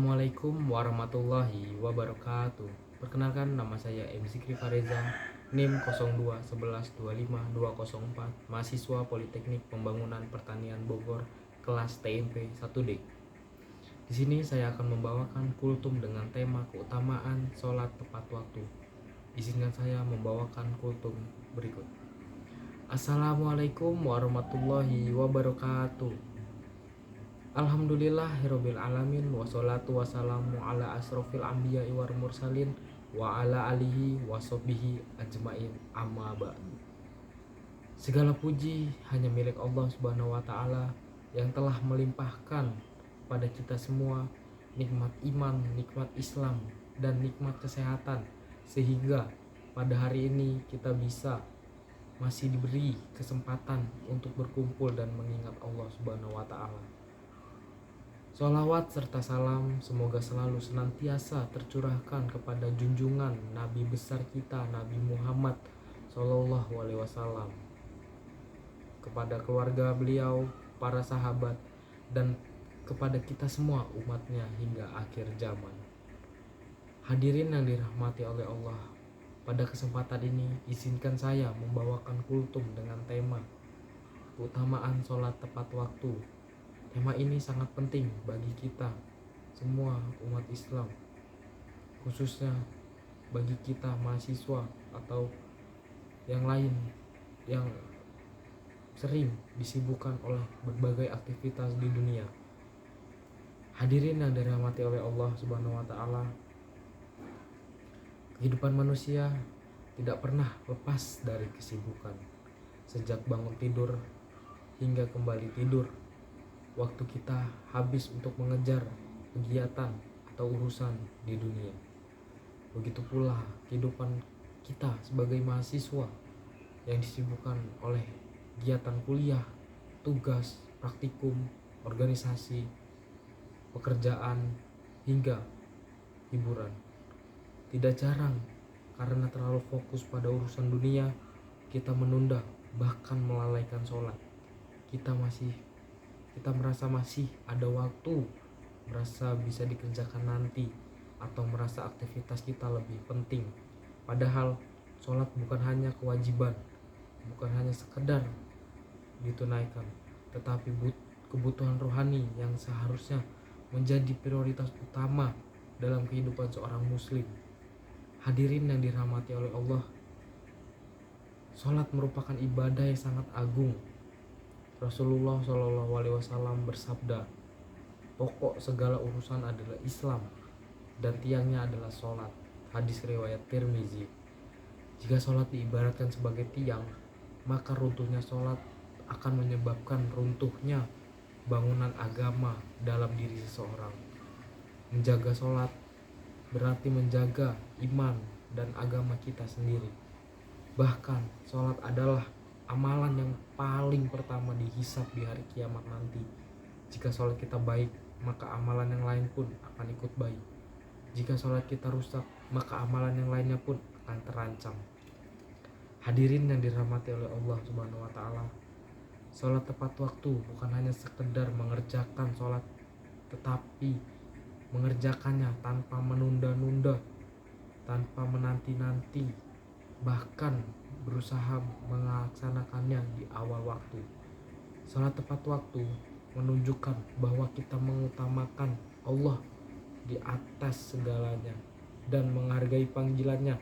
Assalamualaikum warahmatullahi wabarakatuh. Perkenalkan, nama saya M. Zikri Fareza, NIM 0211252204, mahasiswa Politeknik Pembangunan Pertanian Bogor, kelas TMP 1D. Di sini saya akan membawakan kultum dengan tema keutamaan sholat tepat waktu. Izinkan saya membawakan kultum berikut. Assalamualaikum warahmatullahi wabarakatuh. Alhamdulillahirabbil alamin, wassalatu wassalamu ala asrofil anbiya'i wal mursalin wa ala alihi washabbihi ajmain, amma ba'du. Segala puji hanya milik Allah Subhanahu wa taala yang telah melimpahkan pada kita semua nikmat iman, nikmat Islam, dan nikmat kesehatan, sehingga pada hari ini kita bisa masih diberi kesempatan untuk berkumpul dan mengingat Allah Subhanahu wa taala. Sholawat serta salam semoga selalu senantiasa tercurahkan kepada junjungan Nabi besar kita, Nabi Muhammad Sallallahu Alaihi Wasallam, kepada keluarga beliau, para sahabat, dan kepada kita semua umatnya hingga akhir zaman. Hadirin yang dirahmati oleh Allah, pada kesempatan ini izinkan saya membawakan kultum dengan tema keutamaan sholat tepat waktu. Tema ini sangat penting bagi kita semua umat Islam, khususnya bagi kita mahasiswa atau yang lain yang sering disibukkan oleh berbagai aktivitas di dunia. Hadirin yang dirahmati oleh Allah Subhanahu wa taala, kehidupan manusia tidak pernah lepas dari kesibukan. Sejak bangun tidur hingga kembali tidur, waktu kita habis untuk mengejar kegiatan atau urusan di dunia. Begitu pula kehidupan kita sebagai mahasiswa yang disibukkan oleh kegiatan kuliah, tugas, praktikum, organisasi, pekerjaan, hingga hiburan. Tidak jarang karena terlalu fokus pada urusan dunia, kita menunda bahkan melalaikan sholat. Kita merasa masih ada waktu, merasa bisa dikerjakan nanti, atau merasa aktivitas kita lebih penting. Padahal sholat bukan hanya kewajiban, bukan hanya sekedar ditunaikan, tetapi kebutuhan rohani yang seharusnya menjadi prioritas utama dalam kehidupan seorang muslim. Hadirin yang dirahmati oleh Allah, sholat merupakan ibadah yang sangat agung. Rasulullah Shallallahu Alaihi Wasallam bersabda, pokok segala urusan adalah Islam dan tiangnya adalah sholat. Hadis riwayat Tirmizi. Jika sholat diibaratkan sebagai tiang, maka runtuhnya sholat akan menyebabkan runtuhnya bangunan agama dalam diri seseorang. Menjaga sholat berarti menjaga iman dan agama kita sendiri. Bahkan sholat adalah amalan yang paling pertama dihisab di hari kiamat nanti. Jika sholat kita baik, maka amalan yang lain pun akan ikut baik. Jika sholat kita rusak, maka amalan yang lainnya pun akan terancam. Hadirin yang dirahmati oleh Allah Subhanahu wa taala, sholat tepat waktu bukan hanya sekedar mengerjakan sholat, tetapi mengerjakannya tanpa menunda-nunda, tanpa menanti-nanti, bahkan berusaha melaksanakannya di awal waktu. Salat tepat waktu menunjukkan bahwa kita mengutamakan Allah di atas segalanya dan menghargai panggilannya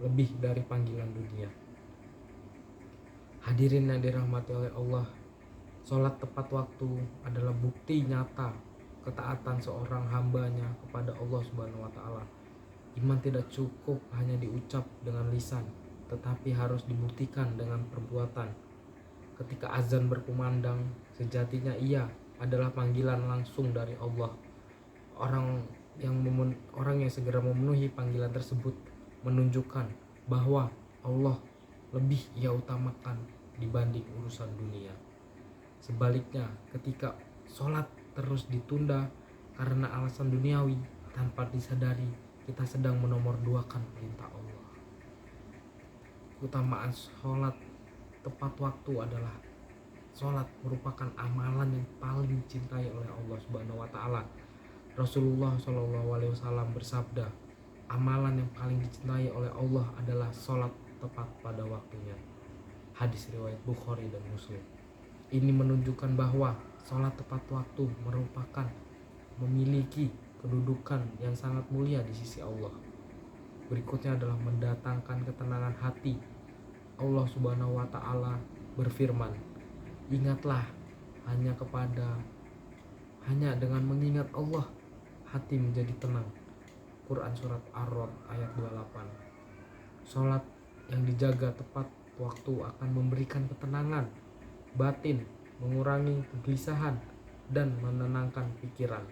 lebih dari panggilan dunia. Hadirin yang dirahmati oleh Allah, salat tepat waktu adalah bukti nyata ketaatan seorang hambanya kepada Allah Subhanahu wa taala. Iman tidak cukup hanya diucap dengan lisan, tetapi harus dibuktikan dengan perbuatan. Ketika azan berkumandang, sejatinya ia adalah panggilan langsung dari Allah. Orang yang segera memenuhi panggilan tersebut menunjukkan bahwa Allah lebih ia utamakan dibanding urusan dunia. Sebaliknya, ketika sholat terus ditunda karena alasan duniawi, tanpa disadari kita sedang menomorduakan perintah Allah. Keutamaan sholat tepat waktu adalah sholat merupakan amalan yang paling dicintai oleh Allah Subhanahu wa taala. Rasulullah SAW bersabda, amalan yang paling dicintai oleh Allah adalah sholat tepat pada waktunya. Hadis riwayat Bukhari dan Muslim. Ini menunjukkan bahwa sholat tepat waktu merupakan memiliki kedudukan yang sangat mulia di sisi Allah. Berikutnya adalah mendatangkan ketenangan hati. Allah Subhanahu wa Ta'ala berfirman, ingatlah hanya dengan mengingat Allah hati menjadi tenang. Quran surat Ar-Ra'd ayat 28. Sholat yang dijaga tepat waktu akan memberikan ketenangan batin, mengurangi kegelisahan, dan menenangkan pikiran.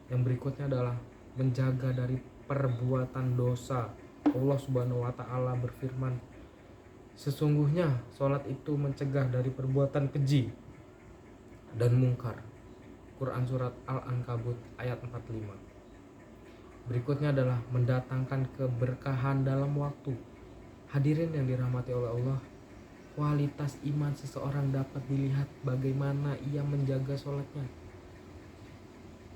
Yang berikutnya adalah menjaga dari perbuatan dosa. Allah Subhanahu wa Ta'ala berfirman, sesungguhnya sholat itu mencegah dari perbuatan keji dan mungkar. Quran surat Al-Ankabut ayat 45. Berikutnya adalah mendatangkan keberkahan dalam waktu. Hadirin yang dirahmati oleh Allah, kualitas iman seseorang dapat dilihat bagaimana ia menjaga sholatnya,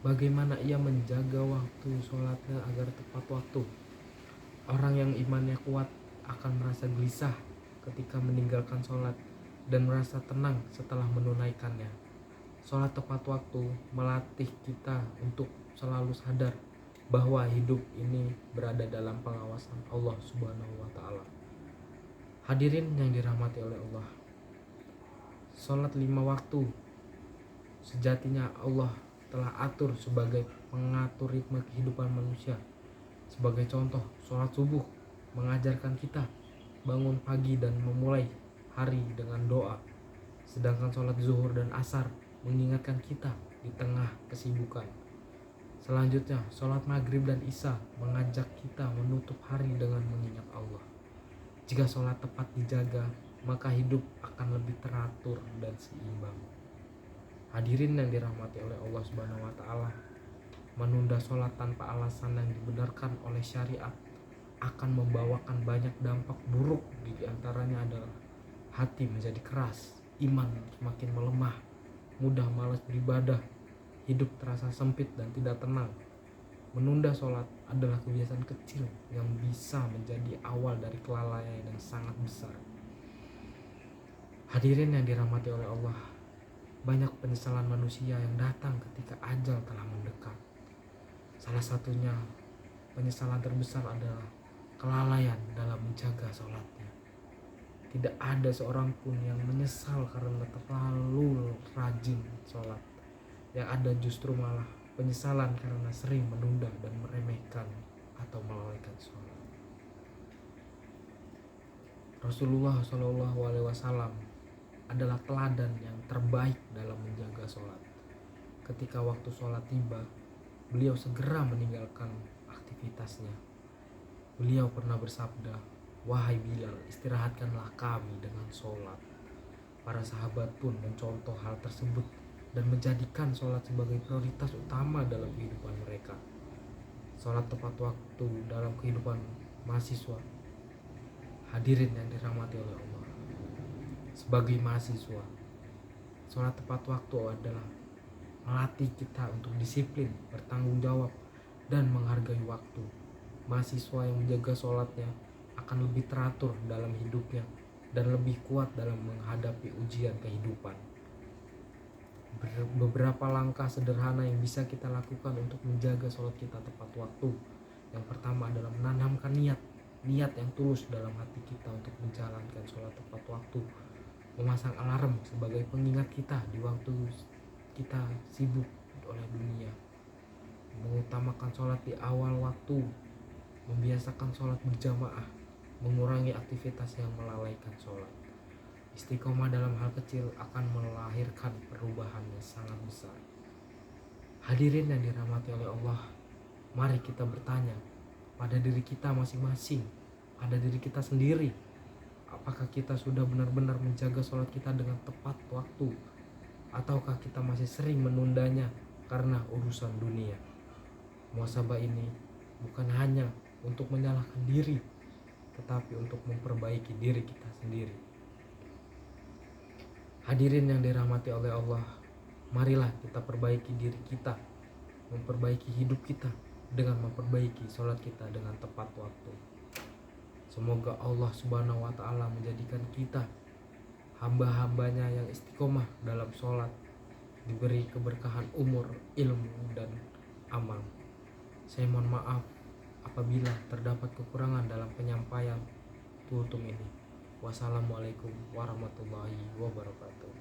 bagaimana ia menjaga waktu sholatnya agar tepat waktu. Orang yang imannya kuat akan merasa gelisah ketika meninggalkan sholat dan merasa tenang setelah menunaikannya. Sholat tepat waktu melatih kita untuk selalu sadar bahwa hidup ini berada dalam pengawasan Allah Subhanahu wa Ta'ala. Hadirin yang dirahmati oleh Allah, sholat 5 waktu sejatinya Allah telah atur sebagai pengatur ritme kehidupan manusia. Sebagai contoh, sholat subuh mengajarkan kita bangun pagi dan memulai hari dengan doa. Sedangkan sholat zuhur dan asar mengingatkan kita di tengah kesibukan. Selanjutnya, sholat maghrib dan isya mengajak kita menutup hari dengan mengingat Allah. Jika sholat tepat dijaga, maka hidup akan lebih teratur dan seimbang. Hadirin yang dirahmati oleh Allah Subhanahu wa Ta'ala, menunda sholat tanpa alasan yang dibenarkan oleh syariat akan membawakan banyak dampak buruk. Di antaranya adalah hati menjadi keras, iman semakin melemah, mudah malas beribadah, hidup terasa sempit dan tidak tenang. Menunda sholat adalah kebiasaan kecil yang bisa menjadi awal dari kelalaian yang sangat besar. Hadirin yang dirahmati oleh Allah, banyak penyesalan manusia yang datang ketika ajal telah mendekat. Salah satunya penyesalan terbesar adalah kelalaian dalam menjaga sholatnya. Tidak ada seorang pun yang menyesal karena terlalu rajin sholat. Yang ada justru malah penyesalan karena sering menunda dan meremehkan atau melalaikan sholat. Rasulullah SAW adalah teladan yang terbaik dalam menjaga sholat. Ketika waktu sholat tiba, beliau segera meninggalkan aktivitasnya. Beliau pernah bersabda, wahai Bilal, istirahatkanlah kami dengan sholat. Para sahabat pun mencontoh hal tersebut dan menjadikan sholat sebagai prioritas utama dalam kehidupan mereka. Sholat tepat waktu dalam kehidupan mahasiswa. Hadirin yang dirahmati oleh Allah, sebagai mahasiswa, sholat tepat waktu adalah melatih kita untuk disiplin, bertanggung jawab, dan menghargai waktu. Mahasiswa yang menjaga sholatnya akan lebih teratur dalam hidupnya dan lebih kuat dalam menghadapi ujian kehidupan. Beberapa langkah sederhana yang bisa kita lakukan untuk menjaga sholat kita tepat waktu. Yang pertama adalah menanamkan niat yang tulus dalam hati kita untuk menjalankan sholat tepat waktu. Memasang alarm sebagai pengingat kita di waktu kita sibuk oleh dunia. Mengutamakan sholat di awal waktu. Membiasakan sholat berjamaah. Mengurangi aktivitas yang melalaikan sholat. Istiqomah dalam hal kecil akan melahirkan perubahan yang sangat besar. Hadirin yang dirahmati oleh Allah, mari kita bertanya pada diri kita masing-masing, pada diri kita sendiri. Apakah kita sudah benar-benar menjaga sholat kita dengan tepat waktu? Ataukah kita masih sering menundanya karena urusan dunia? Muhasabah ini bukan hanya untuk menyalahkan diri, tetapi untuk memperbaiki diri kita sendiri. Hadirin yang dirahmati oleh Allah, marilah kita perbaiki diri kita, memperbaiki hidup kita dengan memperbaiki sholat kita dengan tepat waktu. Semoga Allah Subhanahu wa Ta'ala menjadikan kita hamba-hambanya yang istiqomah dalam sholat, diberi keberkahan umur, ilmu, dan amal. Saya mohon maaf apabila terdapat kekurangan dalam penyampaian kultum ini. Wassalamualaikum warahmatullahi wabarakatuh.